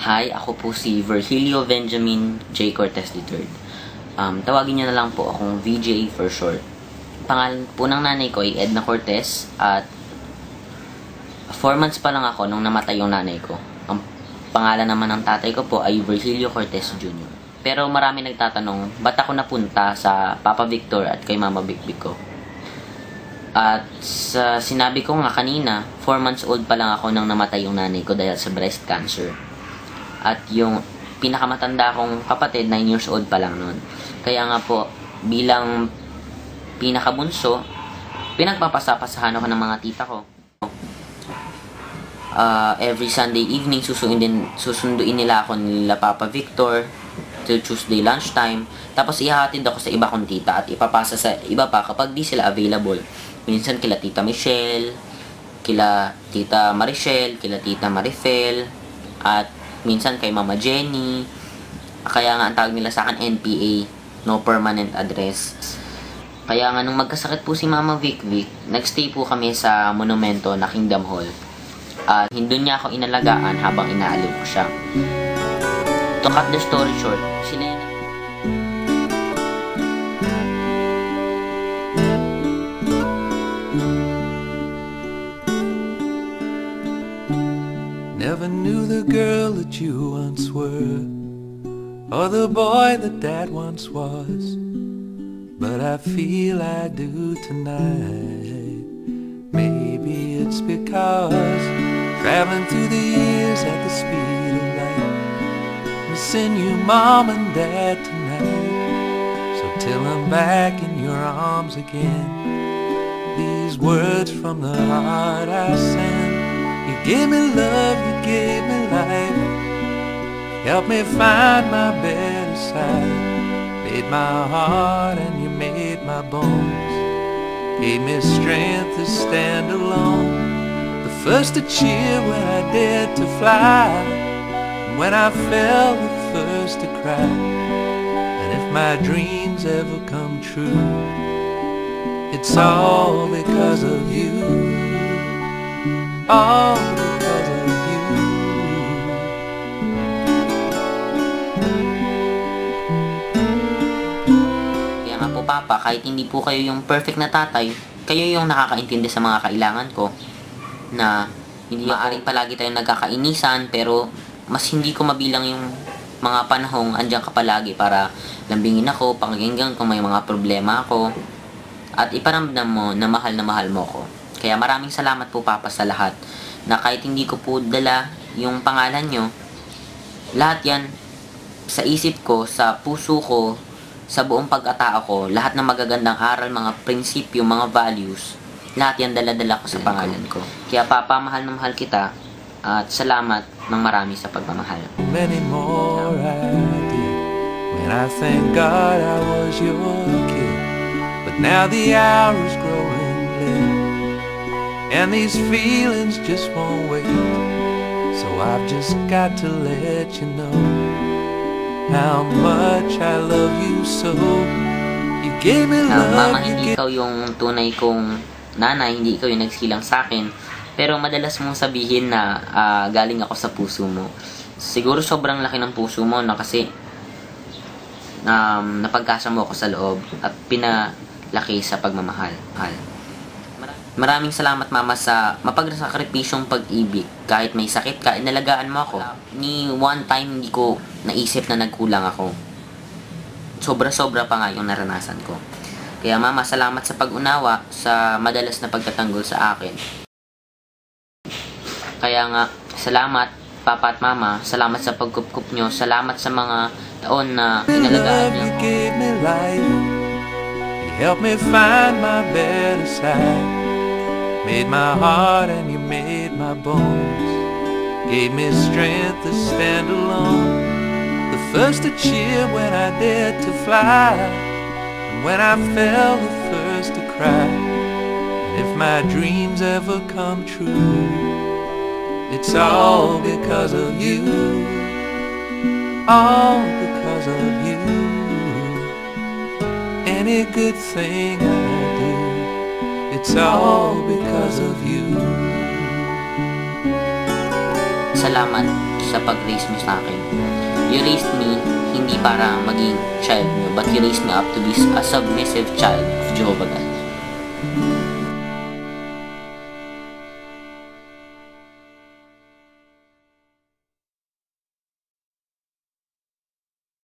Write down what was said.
Hi, ako po si Virgilio Benjamin J. Cortez III. Tawagin niyo na lang po akong VJ for short. Pangalan po ng nanay ko ay Edna Cortez at 4 months pa lang ako nung namatay yung nanay ko. Ang pangalan naman ng tatay ko po ay Virgilio Cortez Jr. Pero marami nagtatanong, ba't ako napunta sa Papa Victor at kay Mama Bikbik ko? At sa sinabi ko nga kanina, 4 months old pa lang ako nang namatay yung nanay ko dahil sa breast cancer. At yung pinakamatanda kong kapatid, 9 years old pa lang noon. Kaya nga po, bilang pinakabunso, pinagpapasapasahan ako ng mga tita ko. Every Sunday evening, susunduin nila ako nila Papa Victor till Tuesday lunchtime. Tapos ihahatid ako sa iba kong tita at ipapasa sa iba pa kapag di sila available. Minsan kila Tita Michelle, kila Tita Marichelle, kila Tita Marifel, at minsan kay Mama Jenny. Kaya nga ang tawag nila sa akin NPA, no permanent address. Kaya nga nung magkasakit po si Mama Vic, nagstay po kami sa monumento na Kingdom Hall. At doon niya ako inalagaan habang inaaliw ko siya. To cut the story short, sila yun. Never knew the girl that you once were, or the boy that Dad once was, but I feel I do tonight. Maybe it's because traveling through the years at the speed of light, missing you, Mom and Dad, tonight. So till I'm back in your arms again, these words from the heart I send. You gave me love, you gave me life, helped me find my better side, made my heart and you made my bones, gave me strength to stand alone, the first to cheer when I dared to fly, and when I fell the first to cry. And if my dreams ever come true, it's all because of you. All because of you. Kaya nga po Papa, kahit hindi po kayo yung perfect na tatay, kayo yung nakakaintindi sa mga kailangan ko. Na hindi maaaring palagi tayong nagkakainisan, pero mas hindi ko mabilang yung mga panahong andyan ka palagi para lambingin ako, pakinggan kung may mga problema ako, at iparamdam mo na mahal mo ko. Kaya maraming salamat po Papa sa lahat, na kahit hindi ko po dala yung pangalan nyo, lahat yan sa isip ko, sa puso ko, sa buong pagkatao ko, lahat ng magagandang aral, mga prinsipyo, mga values, lahat yan dala-dala ko sa pangalan ko. Kaya Papa, mahal na mahal kita, at salamat ng marami sa pagmamahal. Many more I did when I thank God I was your kid, but now the hour's growing late, and these feelings just won't wait. So I've just got to let you know how much I love you so. You gave me love. Mama, hindi ikaw yung tunay kong nanay, hindi ikaw yung nagsilang sa akin. Pero madalas mong sabihin na galing ako sa puso mo. Siguro sobrang laki ng puso mo na kasi napagkasya mo ako sa loob at pinalaki sa pagmamahal. Maraming salamat Mama sa mapagsakripisyong pag-ibig. Kahit may sakit ka, inalagaan mo ako. Ni one time hindi ko naisip na nagkulang ako. Sobra-sobra pa nga yung naranasan ko. Kaya Mama, salamat sa pag-unawa sa madalas na pagtatanggol sa akin. Kaya nga, salamat Papa at Mama, salamat sa pagkup-kup nyo, salamat sa mga taon na inalagaan nyo. Help me find my better side, made my heart and you made my bones, gave me strength to stand alone, the first to cheer when I dared to fly, and when I fell the first to cry. And if my dreams ever come true, it's all because of you, all because of you. Any good thing I do, it's all because of you. Salamat sa pag-raise mo sa akin. You raised me hindi para maging child mo, but you raised me up to be a submissive child of Jehovah God.